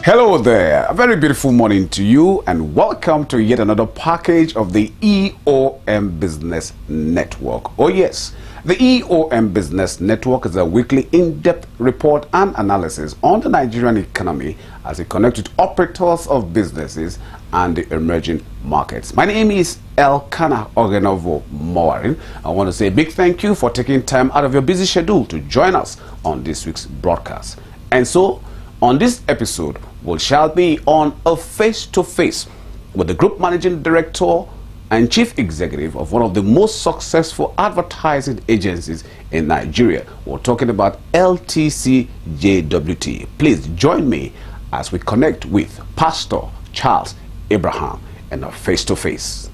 Hello there, a very beautiful morning to you and welcome to yet another package of the EOM Business Network. Oh yes, the EOM Business Network is a weekly in-depth report and analysis on the Nigerian economy as it connects with operators of businesses and the emerging markets. My name is Elkanah Ogenovo Mowarin. I want to say a big thank you for taking time out of your busy schedule to join us on this week's broadcast. And so, on this episode, we shall be on a face-to-face with the Group Managing Director and Chief Executive of one of the most successful advertising agencies in Nigeria. We're talking about LTC JWT. Please join me as we connect with Pastor Charles Abraham in a face-to-face.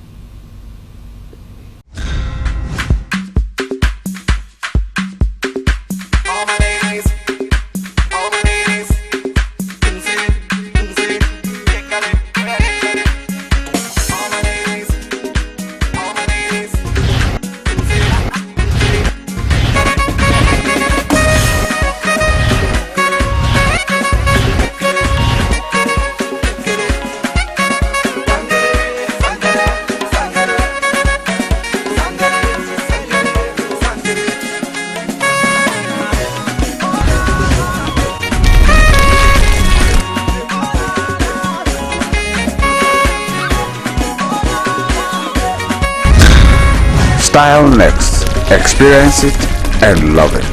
Style Next. Experience it and love it.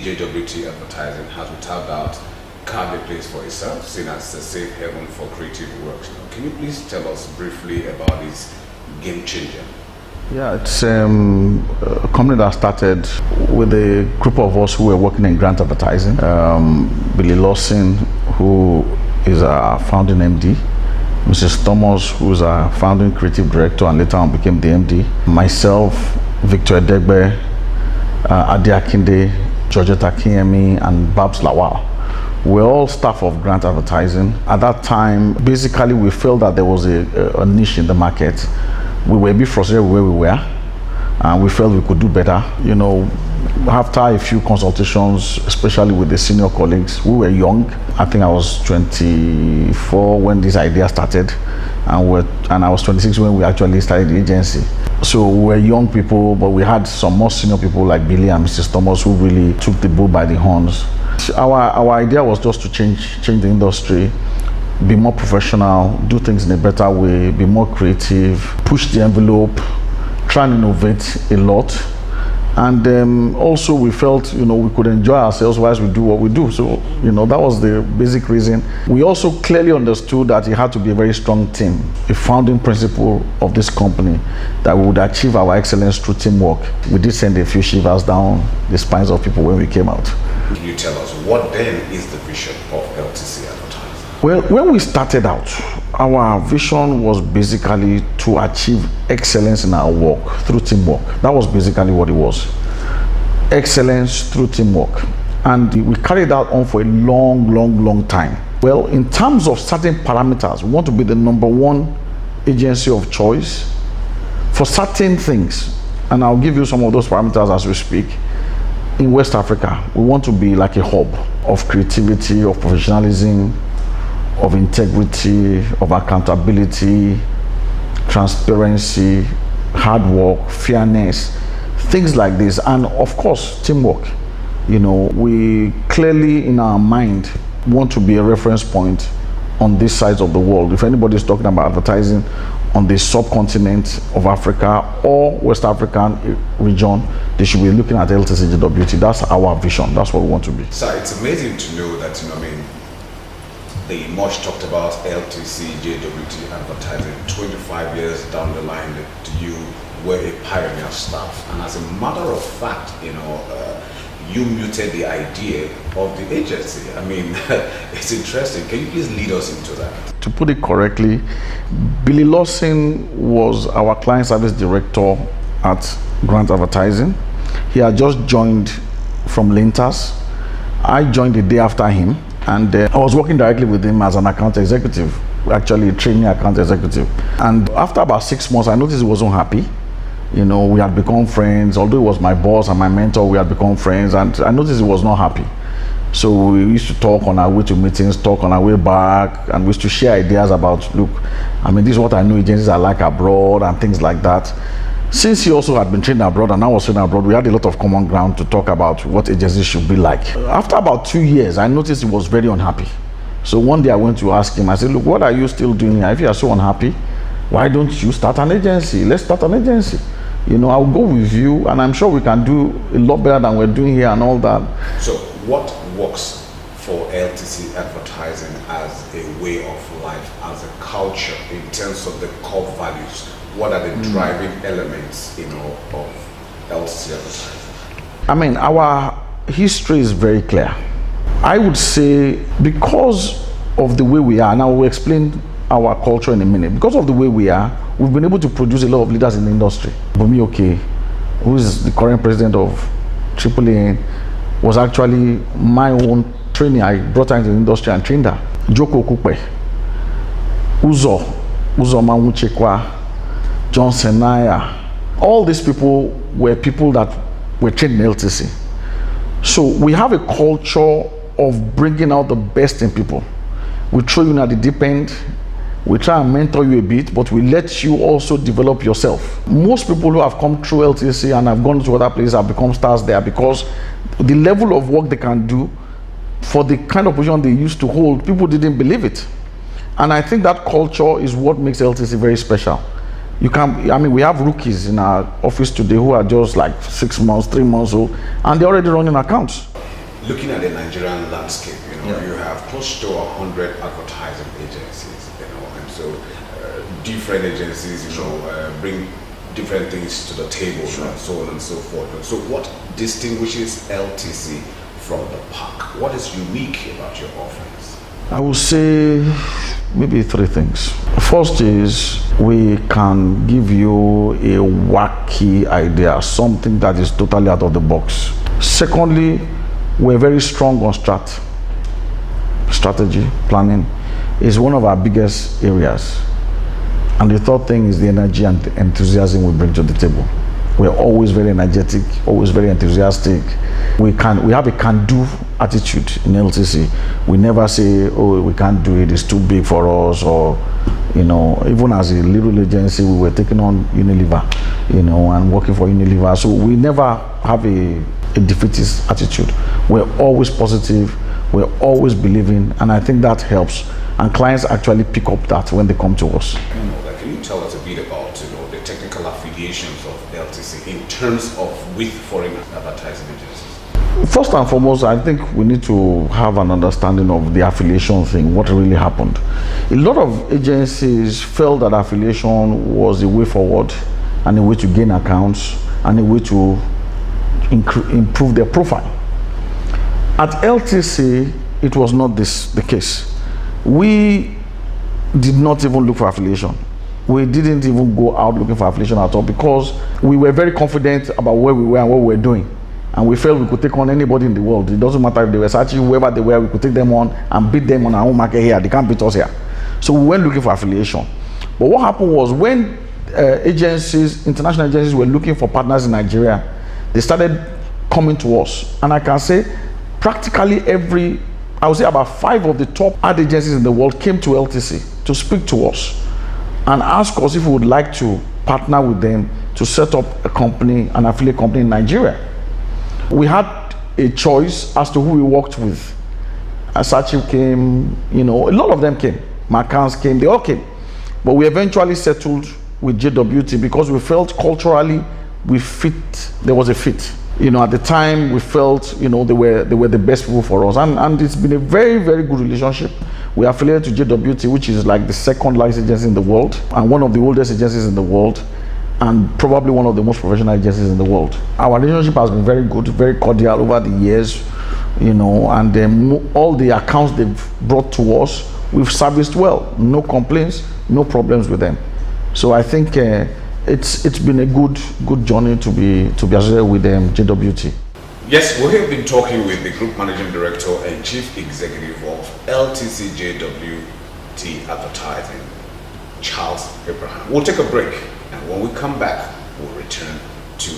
JWT Advertising has without doubt carved a place for itself, seen as a safe haven for creative works. Can you please tell us briefly about this game changer? Yeah, it's a company that started with a group of us who were working in grant advertising. Billy Lawson, who is our founding MD, Mrs. Thomas, who is our founding creative director and later on became the MD, myself, Victor Edegbe, Adi Akinde, Georgetta Kiemi, and Babs Lawal. We're all staff of grant advertising. At that time, basically, we felt that there was a niche in the market. We were a bit frustrated where we were, and we felt we could do better. You know, after a few consultations, especially with the senior colleagues, we were young. I think I was 24 when this idea started, and I was 26 when we actually started the agency. So we were young people, but we had some more senior people like Billy and Mrs. Thomas who really took the bull by the horns. Our idea was just to change the industry, be more professional, do things in a better way, be more creative, push the envelope, try and innovate a lot. And also we felt, we could enjoy ourselves whilst we do what we do. So, that was the basic reason. We also clearly understood that it had to be a very strong team. A founding principle of this company that we would achieve our excellence through teamwork. We did send a few shivers down the spines of people when we came out. Could you tell us what then is the vision of LTC Advertising? Well, when we started out, our vision was basically to achieve excellence in our work through teamwork. That was basically what it was. Excellence through teamwork. And we carried that on for a long time. Well, in terms of certain parameters, we want to be the #1 agency of choice for certain things. And I'll give you some of those parameters as we speak. In West Africa, we want to be like a hub of creativity, of professionalism, of integrity, of accountability, transparency, hard work, fairness, things like this, and of course, teamwork. We clearly in our mind want to be a reference point on these sides of the world. If anybody is talking about advertising on the subcontinent of Africa or West African region, they should be looking at LTC JWT. That's our vision. That's what we want to be. Sir, it's amazing to know that, the much talked about LTC, JWT advertising, 25 years down the line, you were a pioneer staff. And as a matter of fact, you muted the idea of the agency. I mean, it's interesting. Can you please lead us into that? To put it correctly, Billy Lawson was our client service director at Grant Advertising. He had just joined from Lintas. I joined the day after him, and I was working directly with him as an account executive, actually a training account executive. And after about 6 months, I noticed he wasn't happy. We had become friends. Although he was my boss and my mentor, we had become friends, and I noticed he was not happy. So we used to talk on our way to meetings, talk on our way back, and we used to share ideas about, look, this is what I know agencies are like abroad and things like that. Since he also had been trained abroad and I was trained abroad, we had a lot of common ground to talk about what agencies should be like. After about 2 years, I noticed he was very unhappy. So one day I went to ask him, I said, look, what are you still doing here? If you are so unhappy, why don't you start an agency? Let's start an agency. I'll go with you, and I'm sure we can do a lot better than we're doing here and all that. So what works for LTC advertising as a way of life, as a culture, in terms of the core values? What are the driving elements, of LTC advertising? Our history is very clear. I would say because of the way we are, and I will explain our culture in a minute. Because of the way we are, we've been able to produce a lot of leaders in the industry. Bumi Oke, who is the current president of AAA, was actually my own trainee. I brought her into the industry and trained her. Joko Okupe, Uzo Manwuchekwa, Johnson Naya, all these people were people that were trained in LTC. So we have a culture of bringing out the best in people. We throw you at the deep end. We try and mentor you a bit, but we let you also develop yourself. Most people who have come through LTC and have gone to other places have become stars there because the level of work they can do for the kind of position they used to hold, people didn't believe it. And I think that culture is what makes LTC very special. We have rookies in our office today who are just like 6 months, 3 months old, and they're already running accounts. Looking at the Nigerian landscape, you have close to 100 advertising agencies, and so different agencies, bring different things to the table, and so on and so forth. And so what distinguishes LTC from the pack? What is unique about your offerings? I would say maybe 3 things. First is we can give you a wacky idea, something that is totally out of the box. Secondly, we're very strong on strategy, planning is one of our biggest areas. And the third thing is the energy and the enthusiasm we bring to the table. We're always very energetic, always very enthusiastic. We have a can-do attitude in LTC. We never say, oh, we can't do it, it's too big for us, or, even as a little agency, we were taking on Unilever, and working for Unilever. So we never have a defeatist attitude. We're always positive, we're always believing, and I think that helps. And clients actually pick up that when they come to us. Can you tell us a bit about the technical affiliations of LTC in terms of with foreign advertising agencies? First and foremost, I think we need to have an understanding of the affiliation thing, what really happened. A lot of agencies felt that affiliation was a way forward and a way to gain accounts and a way to improve their profile. At LTC, it was not the case. We did not even look for affiliation. We didn't even go out looking for affiliation at all because we were very confident about where we were and what we were doing. And we felt we could take on anybody in the world. It doesn't matter if they were searching, whoever they were, we could take them on and beat them on our own market here. They can't beat us here. So we weren't looking for affiliation. But what happened was when international agencies were looking for partners in Nigeria, they started coming to us. And I can say practically I would say about 5 of the top ad agencies in the world came to LTC to speak to us and ask us if we would like to partner with them to set up a company, an affiliate company in Nigeria. We had a choice as to who we worked with. Asachi came, a lot of them came. McCann's came, they all came. But we eventually settled with JWT because we felt culturally there was a fit. At the time we felt, they were the best people for us. And it's been a very, very good relationship. We are affiliated to JWT, which is like the second licensed agency in the world and one of the oldest agencies in the world, and probably one of the most professional agencies in the world. Our relationship has been very good, very cordial over the years, and all the accounts they've brought to us, we've serviced well. No complaints, no problems with them. So I think it's been a good journey to be associated with JWT. Yes, we have been talking with the Group Managing Director and Chief Executive of LTC JWT Advertising, Charles Abraham. We'll take a break, and when we come back, we'll return to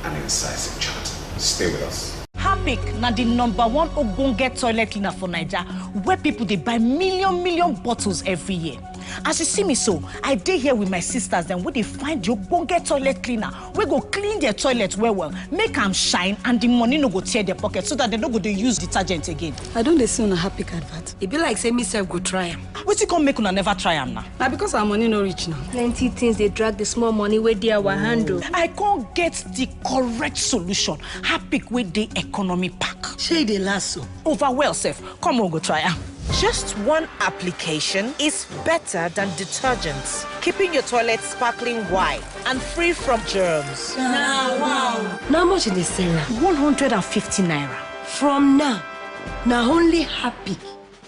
an incisive chat. Stay with us. Harpic na the #1 ogbonge toilet cleaner for Naija, where people they buy million bottles every year. As you see me so, I dey here with my sisters, then where they find the ogbonge toilet cleaner, we go clean their toilet well, make them shine, and the money no go tear their pocket so that they no go to use detergent again. I don't see on a Harpic advert. It be like say me self go try am. What you come make una never try am now? Now because our money no reach now. Plenty things they drag the small money where they our handle. I can't get the correct solution. Harpic with the economy pack. Shade the lasso. Over well, safe. Come on, go try am. Just one application is better than detergents, keeping your toilet sparkling white and free from germs. Wow. Now how much is the seller? 150 naira. From now only Harpic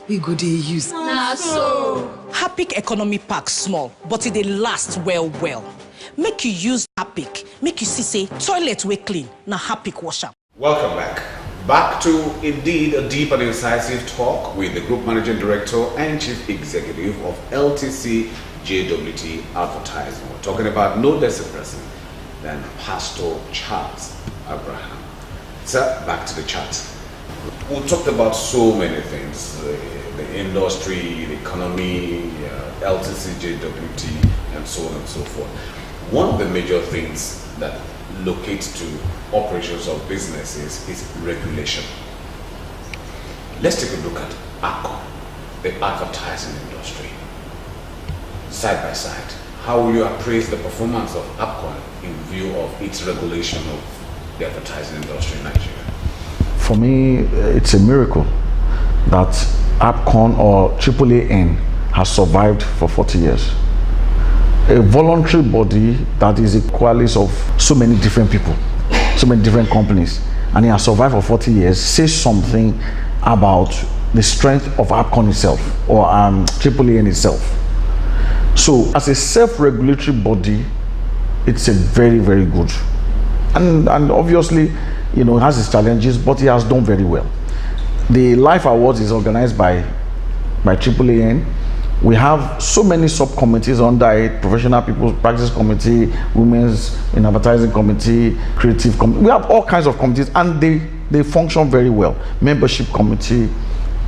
we go to use. Harpic economy pack small, but it dey last well. Make you use Harpic, make you see say toilet way clean. Now Harpic wash am. Welcome back. Back to indeed a deep and incisive talk with the Group Managing Director and Chief Executive of LTC JWT Advertising. We're talking about no less a person than Pastor Charles Abraham. Sir, back to the chat. We talked about so many things, the industry, the economy, LTC JWT, and so on and so forth. One of the major things that locates to operations of businesses is regulation. Let's take a look at ACON, the advertising industry. Side by side, how will you appraise the performance of ACON in view of its regulation of the advertising industry in Nigeria? For me, it's a miracle that APCON or AAAN has survived for 40 years. A voluntary body that is a coalescence of so many different people, so many different companies, and it has survived for 40 years, says something about the strength of APCON itself or AAAN itself. So as a self-regulatory body, it's a very good, and obviously, it has its challenges, but it has done very well. The Life Awards is organized by AAAN. We have so many subcommittees under it: Professional People's Practice Committee, Women's in Advertising Committee, Creative Committee. We have all kinds of committees, and they function very well. Membership Committee.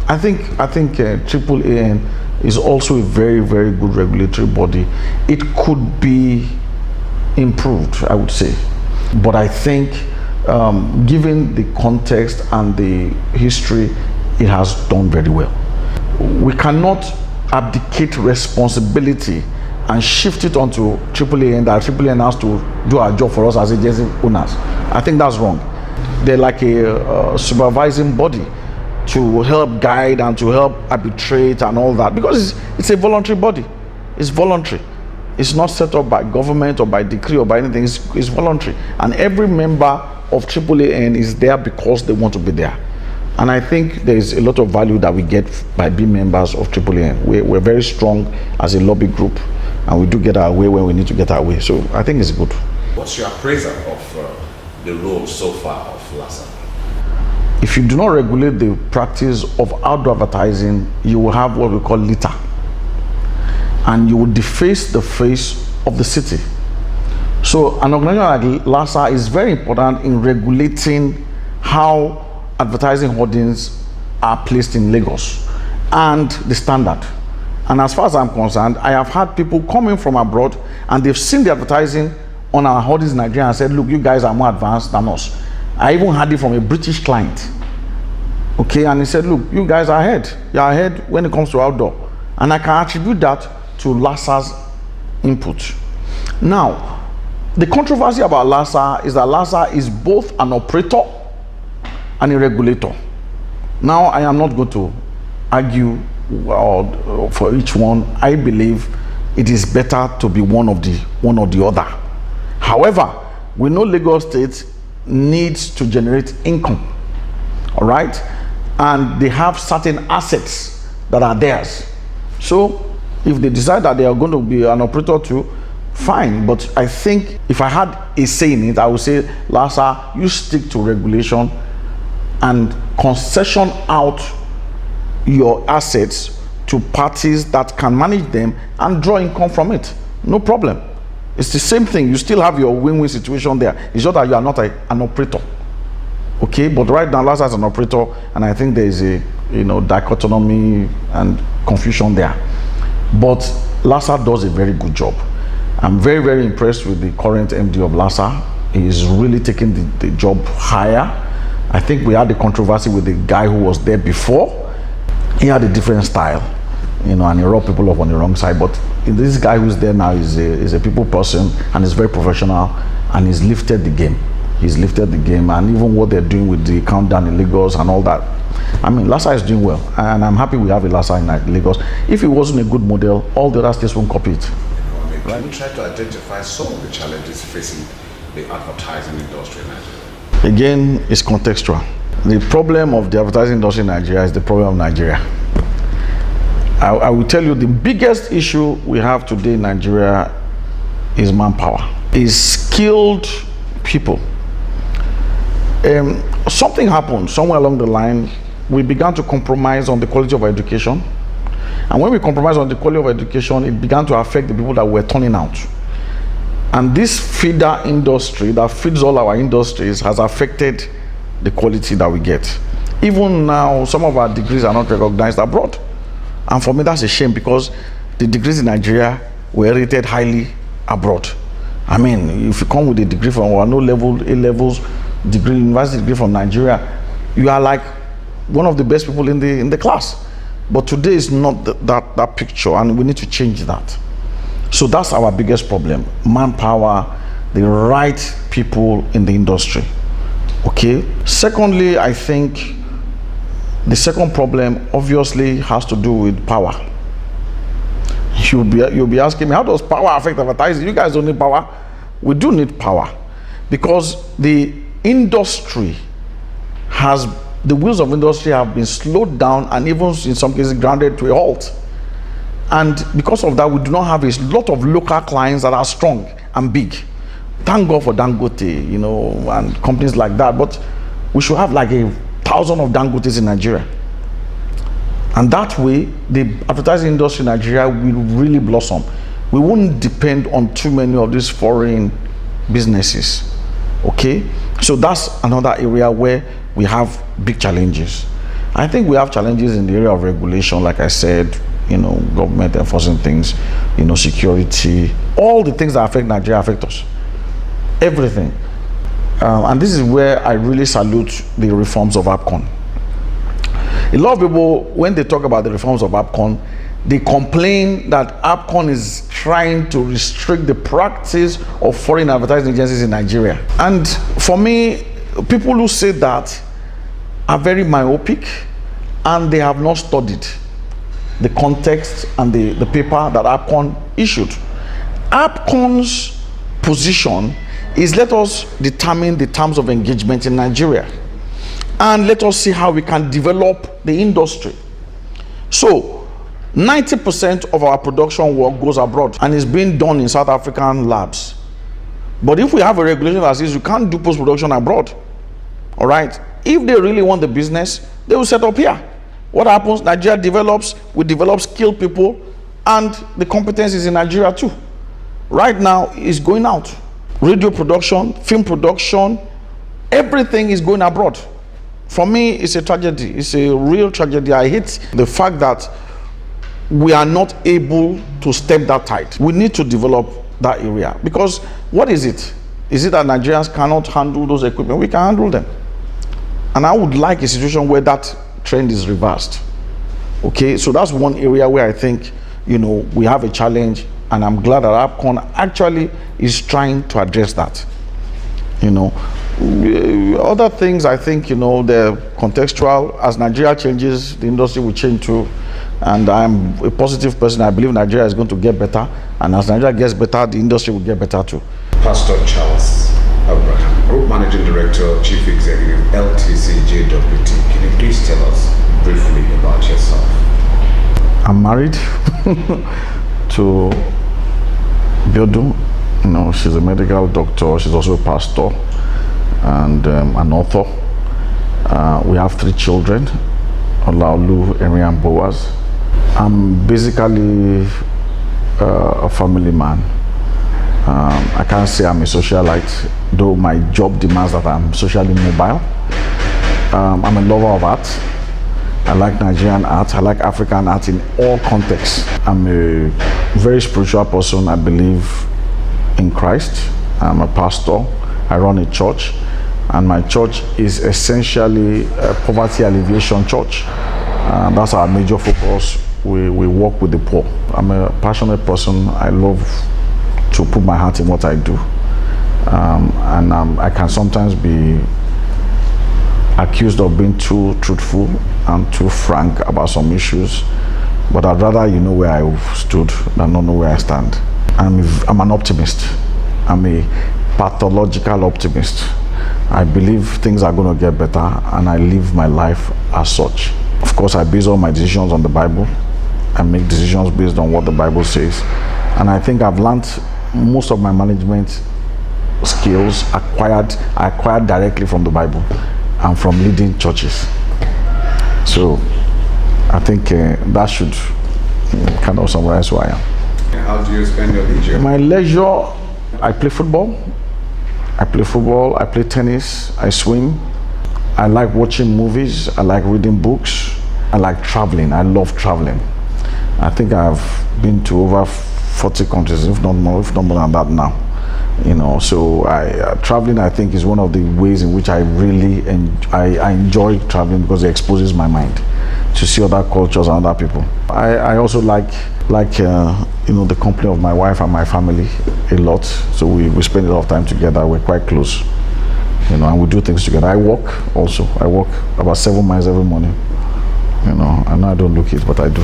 I think AAAN is also a very good regulatory body. It could be improved, I would say, but I think given the context and the history, it has done very well. We cannot abdicate responsibility and shift it onto AAAN, that AAAN has to do our job for us as agency owners. I think that's wrong. They're like a supervising body to help guide and to help arbitrate and all that, because it's a voluntary body. It's voluntary. It's not set up by government or by decree or by anything. It's voluntary, and every member of AAAN is there because they want to be there. And I think there is a lot of value that we get by being members of AAAN. We're very strong as a lobby group, and we do get our way when we need to get our way. So I think it's good. What's your appraisal of the role so far of LASA? If you do not regulate the practice of outdoor advertising, you will have what we call litter, and you will deface the face of the city. So an organization like LASA is very important in regulating how advertising hoardings are placed in Lagos and the standard. And as far as I'm concerned, I have had people coming from abroad and they've seen the advertising on our hoardings in Nigeria and said, look, you guys are more advanced than us. I even had it from a British client. Okay, and he said, look, you guys are ahead. You're ahead when it comes to outdoor. And I can attribute that to LASA's input. Now, the controversy about LASA is that LASA is both an operator and a regulator. Now, I am not going to argue or for each one, I believe it is better to be one or the other. However, we know Lagos State needs to generate income, all right? And they have certain assets that are theirs. So if they decide that they are going to be an operator too, fine. But I think if I had a say in it, I would say, LASA, you stick to regulation and concession out your assets to parties that can manage them and draw income from it. No problem. It's the same thing. You still have your win-win situation there. It's just that you are not an operator. Okay, but right now LASA is an operator, and I think there is a dichotomy and confusion there. But LASA does a very good job. I'm very, very impressed with the current MD of LASA. He's really taking the job higher. I think we had the controversy with the guy who was there before. He had a different style, and he rubbed people up on the wrong side. But this guy who's there now is a people person, and is very professional, and he's lifted the game. He's lifted the game, and even what they're doing with the countdown in Lagos and all that. I mean, LASA is doing well, and I'm happy we have a LASA in Lagos. If it wasn't a good model, all the other states won't copy it. Can you try to identify some of the challenges facing the advertising industry in Nigeria? Again, it's contextual. The problem of the advertising industry in Nigeria is the problem of Nigeria. I will tell you the biggest issue we have today in Nigeria is manpower, is skilled people. Something happened somewhere along the line. We began to compromise on the quality of our education. And when we compromised on the quality of education, it began to affect the people that were turning out. And this feeder industry that feeds all our industries has affected the quality that we get. Even now, some of our degrees are not recognized abroad. And for me, that's a shame, because the degrees in Nigeria were rated highly abroad. I mean, if you come with a degree from no level, A-levels, degree, university degree from Nigeria, you are like one of the best people in the class. But today is not that picture, and we need to change that. So that's our biggest problem: manpower, the right people in the industry. Okay. Secondly, I think the second problem obviously has to do with power. You'll be asking me, how does power affect advertising? You guys don't need power. We do need power, because the industry the wheels of industry have been slowed down, and even in some cases grounded to a halt. And because of that, we do not have a lot of local clients that are strong and big. Thank God for Dangote, and companies like that. But we should have like 1,000 of Dangotes in Nigeria. And that way, the advertising industry in Nigeria will really blossom. We won't depend on too many of these foreign businesses. Okay? So that's another area where we have big challenges. I think we have challenges in the area of regulation, like I said, government enforcing things, security. All the things that affect Nigeria affect us. Everything. And this is where I really salute the reforms of APCON. A lot of people, when they talk about the reforms of APCON, they complain that APCON is trying to restrict the practice of foreign advertising agencies in Nigeria. And for me, people who say that are very myopic, and they have not studied the context and the paper that APCON issued. APCON's position is, let us determine the terms of engagement in Nigeria, and let us see how we can develop the industry. So 90% of our production work goes abroad and is being done in South African labs. But if we have a regulation that says you can't do post-production abroad, all right, if they really want the business, they will set up here. What happens? Nigeria develops, we develop skilled people, and the competence is in Nigeria too. Right now, it's going out. Radio production, film production, everything is going abroad. For me, it's a tragedy. It's a real tragedy. I hate the fact that we are not able to stem that tide. We need to develop that area, because what is it? Is it that Nigerians cannot handle those equipment? We can handle them. And I would like a situation where that trend is reversed. Okay, so that's one area where I think, we have a challenge, and I'm glad that APCON actually is trying to address that. Other things, I think, they're contextual. As Nigeria changes, the industry will change too. And I'm a positive person. I believe Nigeria is going to get better. And as Nigeria gets better, the industry will get better too. Pastor Charles Abraham, Group Managing Director, Chief Executive, LTC JWT. Can you please tell us briefly about yourself? I'm married to Biodun. You know, she's a medical doctor. She's also a pastor and an author. We have 3 children, Olaolu, Henry, and Boaz. I'm basically a family man. I can't say I'm a socialite, though my job demands that I'm socially mobile. I'm a lover of art. I like Nigerian art. I like African art in all contexts. I'm a very spiritual person. I believe in Christ. I'm a pastor. I run a church. And my church is essentially a poverty alleviation church. That's our major focus. We work with the poor. I'm a passionate person. I love to put my heart in what I do. I can sometimes be accused of being too truthful and too frank about some issues, but I'd rather you know where I stood than not know where I stand. I'm an optimist. I'm a pathological optimist. I believe things are going to get better, and I live my life as such. Of course, I base all my decisions on the Bible. I make decisions based on what the Bible says, and I think I've learned most of my management skills I acquired directly from the Bible and from leading churches. So I think that should kind of summarize who I am. How do you spend your leisure? My leisure, I play football. I play tennis, I swim. I like watching movies, I like reading books. I like traveling, I love traveling. I think I've been to over 40 countries, if not more than that now. You know, so traveling, I think, is one of the ways in which I really I enjoy traveling, because it exposes my mind to see other cultures and other people. I also like you know, the company of my wife and my family a lot. So we spend a lot of time together. We're quite close, you know, and we do things together. I walk also. I walk about 7 miles every morning. You know, I know I don't look it, but I do.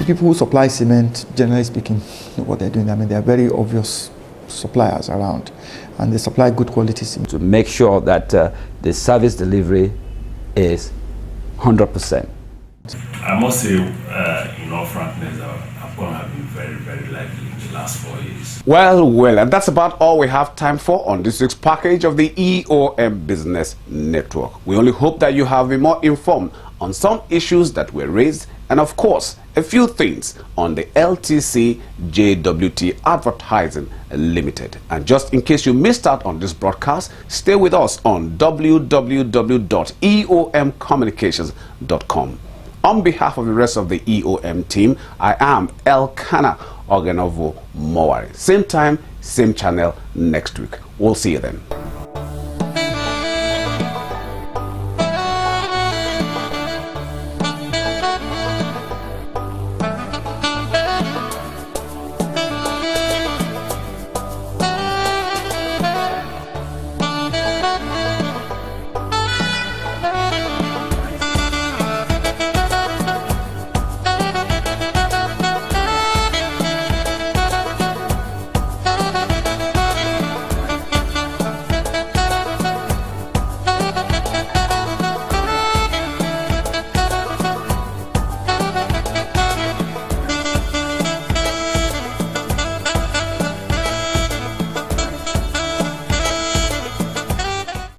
People who supply cement, generally speaking, know what they're doing. I mean, they are very obvious suppliers around, and they supply good quality cement. To make sure that the service delivery is 100%. I must say, in all frankness, AFCON have been very, very lively in the last 4 years. Well, and that's about all we have time for on this week's package of the EOM Business Network. We only hope that you have been more informed on some issues that were raised, and of course, a few things on the LTC JWT Advertising Limited. And just in case you missed out on this broadcast, stay with us on www.eomcommunications.com. On behalf of the rest of the EOM team, I am Elkanah Ogenovo Mowari. Same time, same channel next week. We'll see you then.